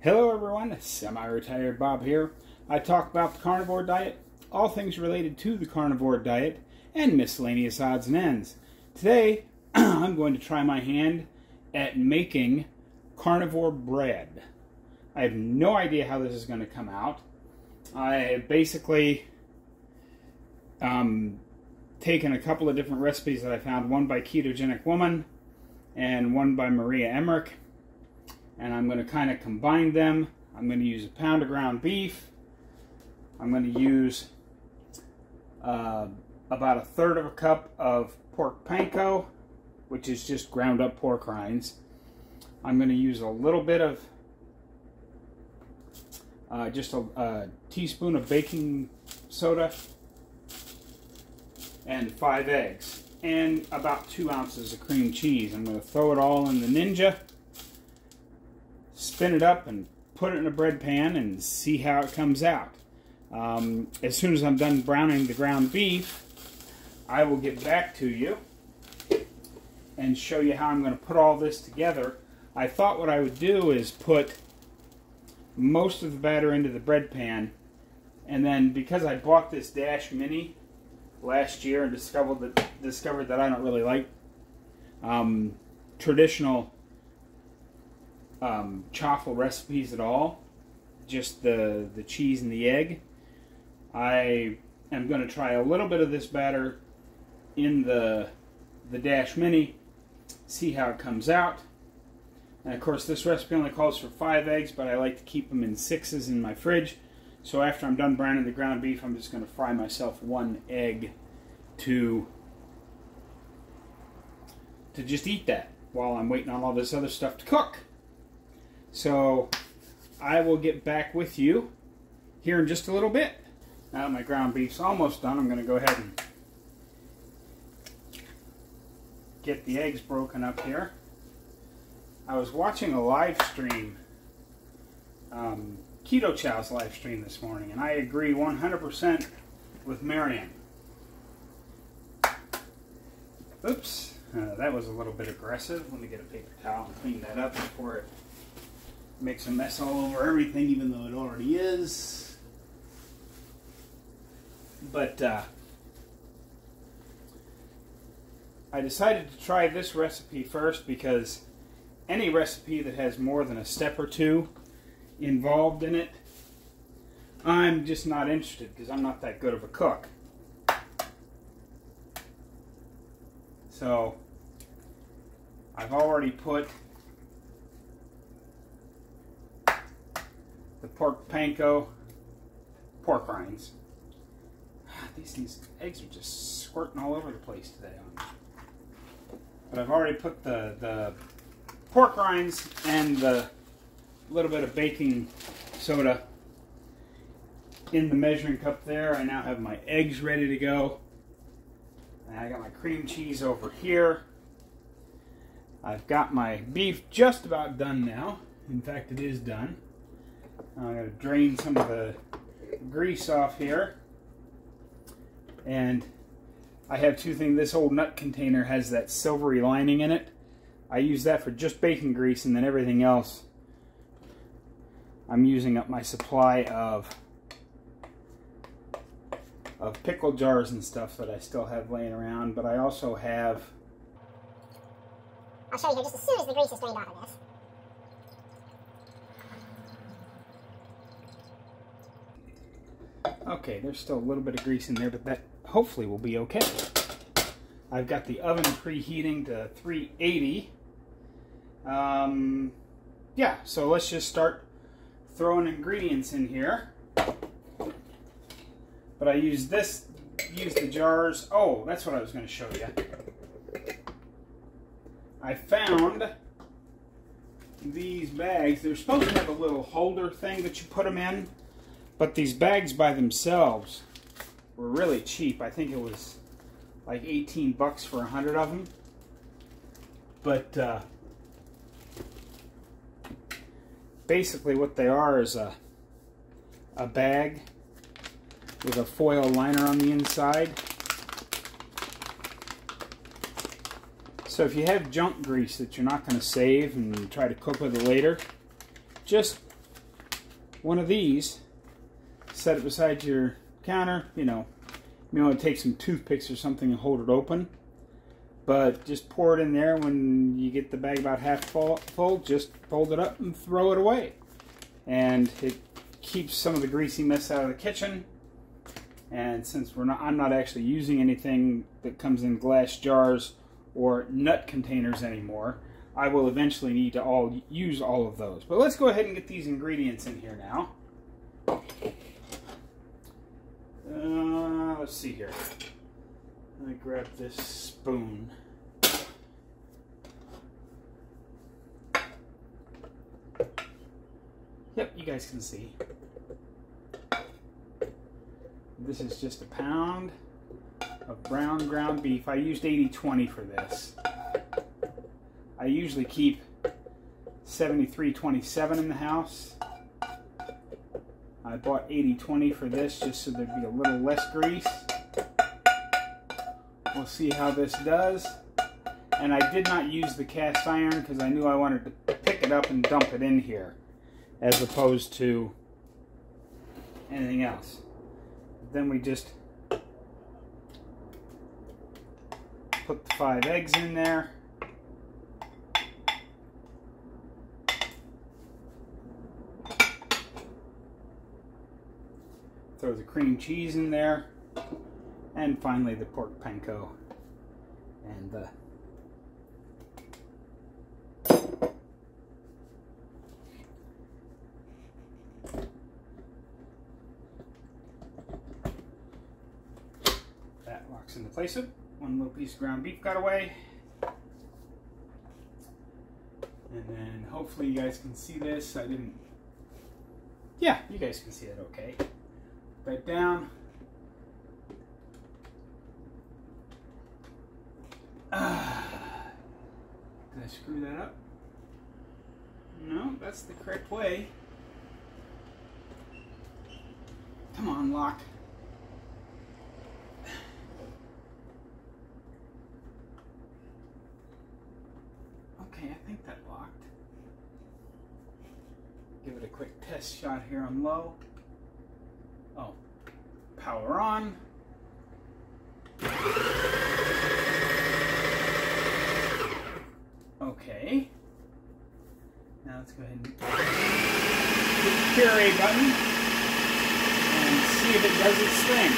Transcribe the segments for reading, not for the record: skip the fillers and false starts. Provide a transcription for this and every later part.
Hello everyone, Semi-Retired Bob here. I talk about the carnivore diet, all things related to the carnivore diet, and miscellaneous odds and ends. Today, I'm going to try my hand at making carnivore bread. I have no idea how this is going to come out. I have basically taken a couple of different recipes that I found, one by Ketogenic Woman and one by Maria Emmerich. And I'm going to kind of combine them. I'm going to use a pound of ground beef. I'm going to use about a third of a cup of pork panko, which is just ground up pork rinds. I'm going to use a little bit of just a teaspoon of baking soda and 5 eggs and about 2 ounces of cream cheese. I'm going to throw it all in the Ninja, spin it up and put it in a bread pan and see how it comes out. As soon as I'm done browning the ground beef, I will get back to you and show you how I'm going to put all this together. I thought what I would do is put most of the batter into the bread pan, and then because I bought this Dash Mini last year and discovered that I don't really like traditional chaffle recipes at all, just the cheese and the egg. I am going to try a little bit of this batter in the Dash Mini, see how it comes out. And of course this recipe only calls for 5 eggs, but I like to keep them in 6s in my fridge. So after I'm done browning the ground beef, I'm just going to fry myself 1 egg to just eat that while I'm waiting on all this other stuff to cook. So I will get back with you here in just a little bit. Now that my ground beef's almost done, I'm going to go ahead and get the eggs broken up here. I was watching a live stream, Keto Chow's live stream this morning, and I agree 100% with Marion. Oops, that was a little bit aggressive. Let me get a paper towel and clean that up before it makes a mess all over everything, even though it already is. But I decided to try this recipe first because any recipe that has more than a step or two involved in it, I'm just not interested because I'm not that good of a cook. So I've already put the pork panko, pork rinds. These eggs are just squirting all over the place today. But I've already put the pork rinds and the little bit of baking soda in the measuring cup there. I now have my eggs ready to go. And I got my cream cheese over here. I've got my beef just about done now. In fact, it is done. I'm going to drain some of the grease off here. And I have 2 things. This old nut container has that silvery lining in it. I use that for just bacon grease, and then everything else I'm using up my supply of pickle jars and stuff that I still have laying around. But I also have... I'll show you here just as soon as the grease is drained off of this. Okay, there's still a little bit of grease in there, but that hopefully will be okay. I've got the oven preheating to 380. Yeah, so let's just start throwing ingredients in here. But I use the jars. Oh, that's what I was going to show you. I found these bags. They're supposed to have a little holder thing that you put them in. But these bags by themselves were really cheap. I think it was like 18 bucks for 100 of them. But basically what they are is a bag with a foil liner on the inside. So if you have junk grease that you're not going to save and try to cook with it later, just one of these, set it beside your counter. You know, take some toothpicks or something and hold it open. But just pour it in there. When you get the bag about half full, just fold it up and throw it away. And it keeps some of the greasy mess out of the kitchen. And since I'm not actually using anything that comes in glass jars or nut containers anymore, I will eventually need to use all of those. But let's go ahead and get these ingredients in here now. Let's see here. Let me grab this spoon. Yep, you guys can see. This is just a pound of brown ground beef. I used 80-20 for this. I usually keep 73-27 in the house. I bought 80-20 for this just so there'd be a little less grease. We'll see how this does. And I did not use the cast iron because I knew I wanted to pick it up and dump it in here as opposed to anything else. Then we just put the 5 eggs in there. Throw the cream cheese in there. And finally the pork panko and the that locks into place. One little piece of ground beef got away. And then hopefully you guys can see this. Yeah, you guys can see it okay. Right down. Did I screw that up? No, that's the correct way. Come on, lock. Okay, I think that locked. Give it a quick test shot here on low. Oh, power on. Okay. Now let's go ahead and hit the carry button and see if it does its thing.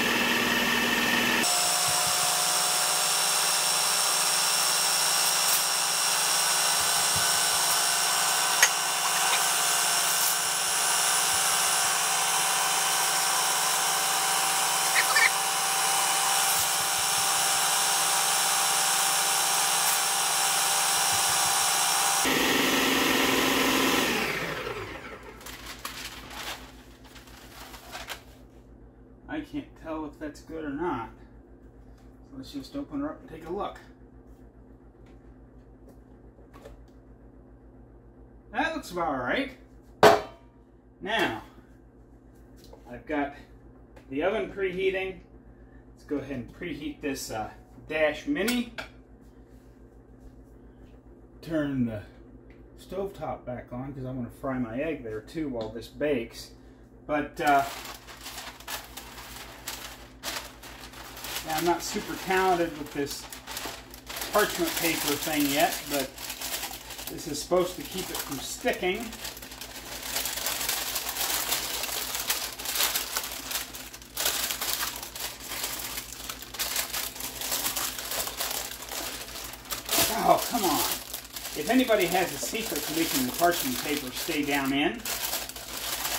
I can't tell if that's good or not. So let's just open her up and take a look. That looks about right. Now, I've got the oven preheating. Let's go ahead and preheat this Dash Mini. Turn the stovetop back on because I want to fry my egg there too while this bakes. But I'm not super talented with this parchment paper thing yet, but this is supposed to keep it from sticking. Oh, come on. If anybody has a secret to making the parchment paper stay down in,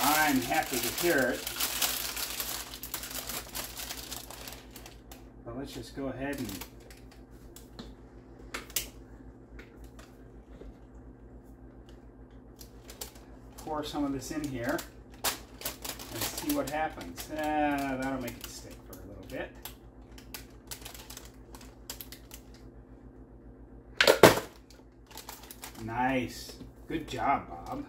I'm happy to hear it. But let's just go ahead and pour some of this in here and see what happens. That'll make it stick for a little bit. Nice. Good job, Bob.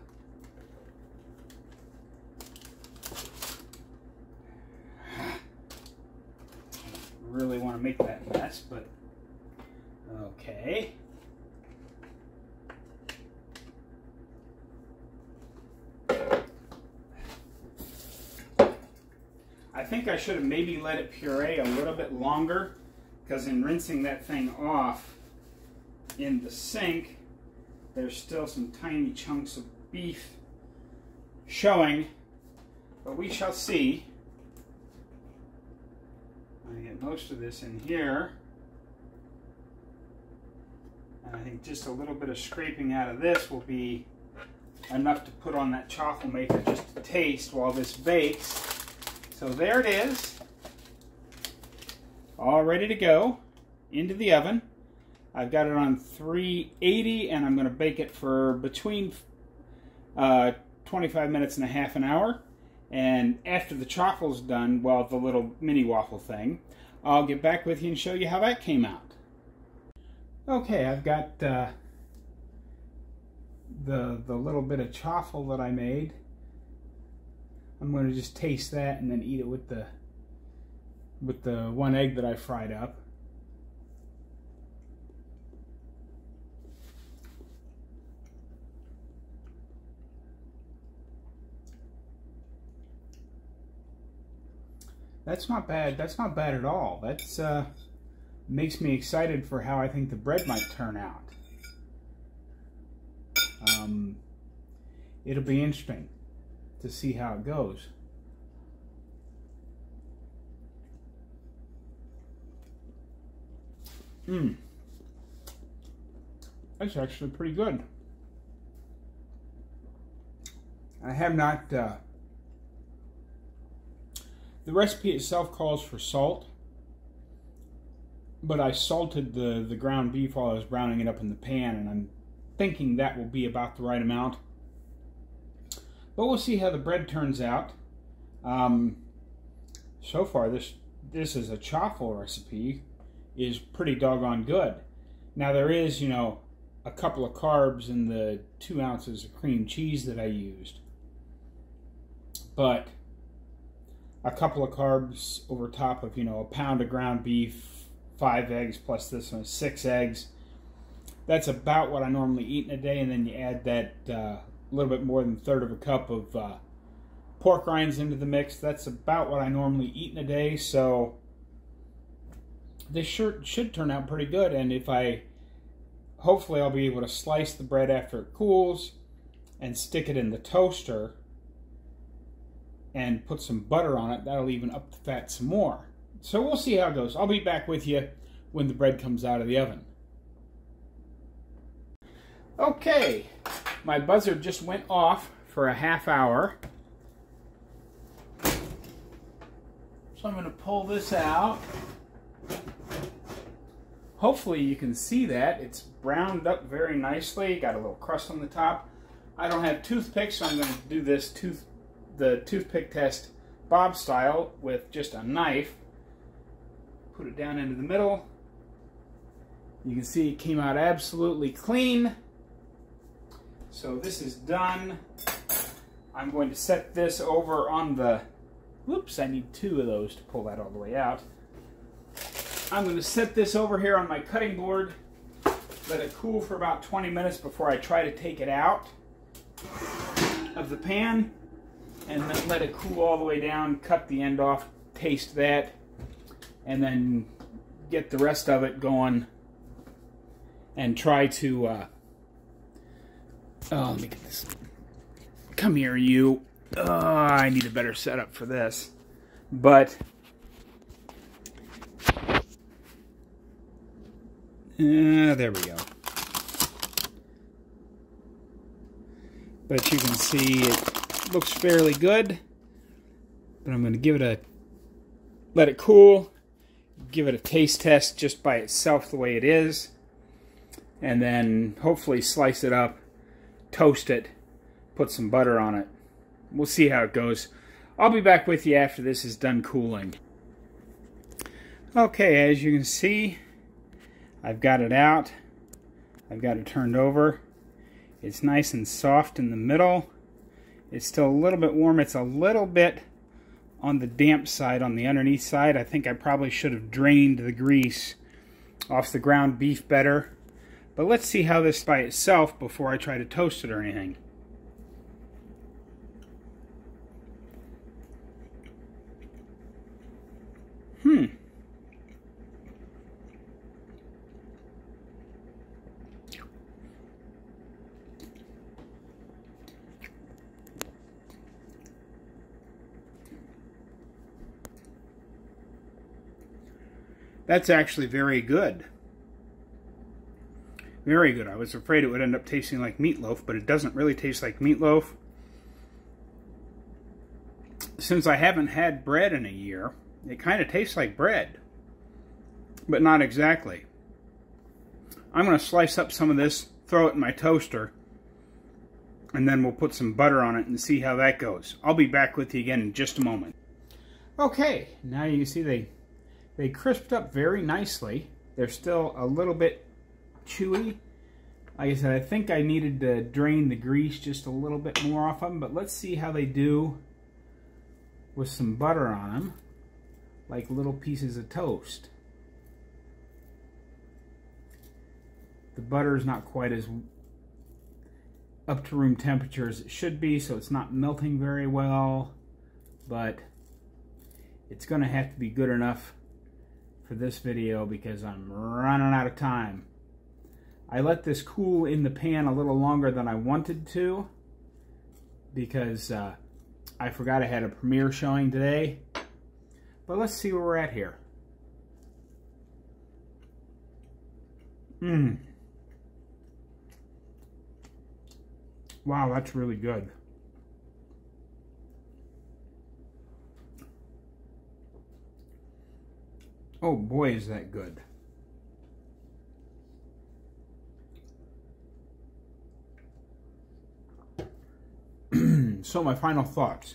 Really want to make that mess, but okay. think I should have maybe let it puree a little bit longer, because in rinsing that thing off in the sink, there's still some tiny chunks of beef showing, but we shall see. I'm going to get most of this in here, and I think just a little bit of scraping out of this will be enough to put on that chaffle maker just to taste while this bakes. So there it is, all ready to go into the oven. I've got it on 380, and I'm going to bake it for between 25 minutes and a half an hour. And after the chaffle's done, well, the little mini waffle thing, I'll get back with you and show you how that came out. Okay, I've got the little bit of chaffle that I made. I'm going to just taste that and then eat it with the one egg that I fried up. That's not bad. That's not bad at all. That's makes me excited for how I think the bread might turn out. It'll be interesting to see how it goes. That's actually pretty good. I have not, the recipe itself calls for salt, but I salted the ground beef while I was browning it up in the pan, and I'm thinking that will be about the right amount. But we'll see how the bread turns out. So far, this is a chaffle recipe, is pretty doggone good. Now there is, you know, a couple of carbs in the 2 ounces of cream cheese that I used, but a couple of carbs over top of, you know, a pound of ground beef, 5 eggs plus this one, 6 eggs. That's about what I normally eat in a day, and then you add that little bit more than 1/3 of a cup of pork rinds into the mix. That's about what I normally eat in a day, so this should turn out pretty good. And if hopefully I'll be able to slice the bread after it cools and stick it in the toaster and put some butter on it. That'll even up the fat some more. So we'll see how it goes. I'll be back with you when the bread comes out of the oven. Okay, my buzzer just went off for a half hour. So I'm going to pull this out. Hopefully you can see that. It's browned up very nicely. Got a little crust on the top. I don't have toothpicks, so I'm going to do this the toothpick test Bob style with just a knife. Put it down into the middle. You can see it came out absolutely clean. So this is done. I'm going to set this over on the, whoops, I need 2 of those to pull that all the way out. I'm going to set this over here on my cutting board, let it cool for about 20 minutes before I try to take it out of the pan, and then let it cool all the way down, cut the end off, taste that, and then get the rest of it going and try to, oh, let me get this. Come here, you. I need a better setup for this. But there we go. But you can see it looks fairly good. But I'm going to give it let it cool, give it a taste test just by itself the way it is, and then hopefully slice it up, toast it, put some butter on it. We'll see how it goes. I'll be back with you after this is done cooling. Okay, as you can see, I've got it out. I've got it turned over. It's nice and soft in the middle. It's still a little bit warm. It's a little bit on the damp side, on the underneath side. I think I probably should have drained the grease off the ground beef better. But let's see how this by itself before I try to toast it or anything. That's actually very good. Very good. I was afraid it would end up tasting like meatloaf, but it doesn't really taste like meatloaf. Since I haven't had bread in a year, it kind of tastes like bread, but not exactly. I'm going to slice up some of this, throw it in my toaster, and then we'll put some butter on it and see how that goes. I'll be back with you again in just a moment. Okay, now you can see they crisped up very nicely. They're still a little bit chewy. Like I said, I think I needed to drain the grease just a little bit more off them, but let's see how they do with some butter on them, like little pieces of toast. The butter is not quite as up to room temperature as it should be, so it's not melting very well, but it's going to have to be good enough for this video because I'm running out of time. I let this cool in the pan a little longer than I wanted to because I forgot I had a premiere showing today. But let's see where we're at here. Wow, that's really good. Oh boy, is that good. So my final thoughts.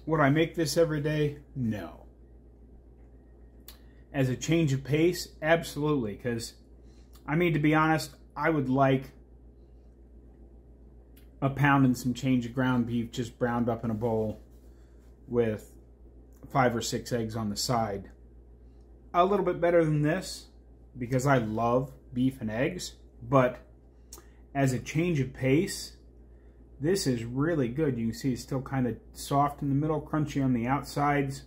Would I make this every day? No. As a change of pace? Absolutely. Because, I mean, to be honest, I would like a pound and some change of ground beef just browned up in a bowl with 5 or 6 eggs on the side. A little bit better than this because I love beef and eggs, but as a change of pace, this is really good. You can see it's still kind of soft in the middle, crunchy on the outsides.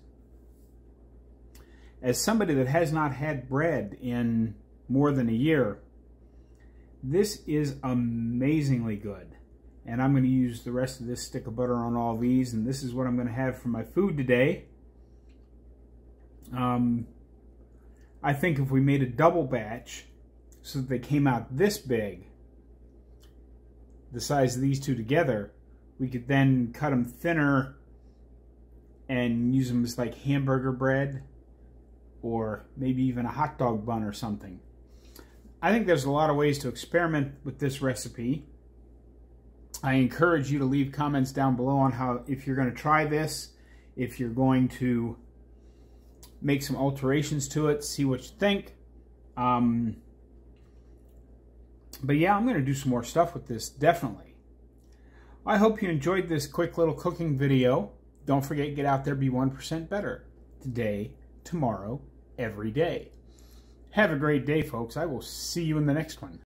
As somebody that has not had bread in more than a year, this is amazingly good. And I'm going to use the rest of this stick of butter on all these, and this is what I'm going to have for my food today. I think if we made a double batch so that they came out this big, the size of these two together, we could then cut them thinner and use them as like hamburger bread or maybe even a hot dog bun or something. I think there's a lot of ways to experiment with this recipe. I encourage you to leave comments down below on how, if you're going to try this, if you're going to make some alterations to it, see what you think. But yeah, I'm going to do some more stuff with this, definitely. I hope you enjoyed this quick little cooking video. Don't forget, get out there, be 1% better. Today, tomorrow, every day. Have a great day, folks. I will see you in the next one.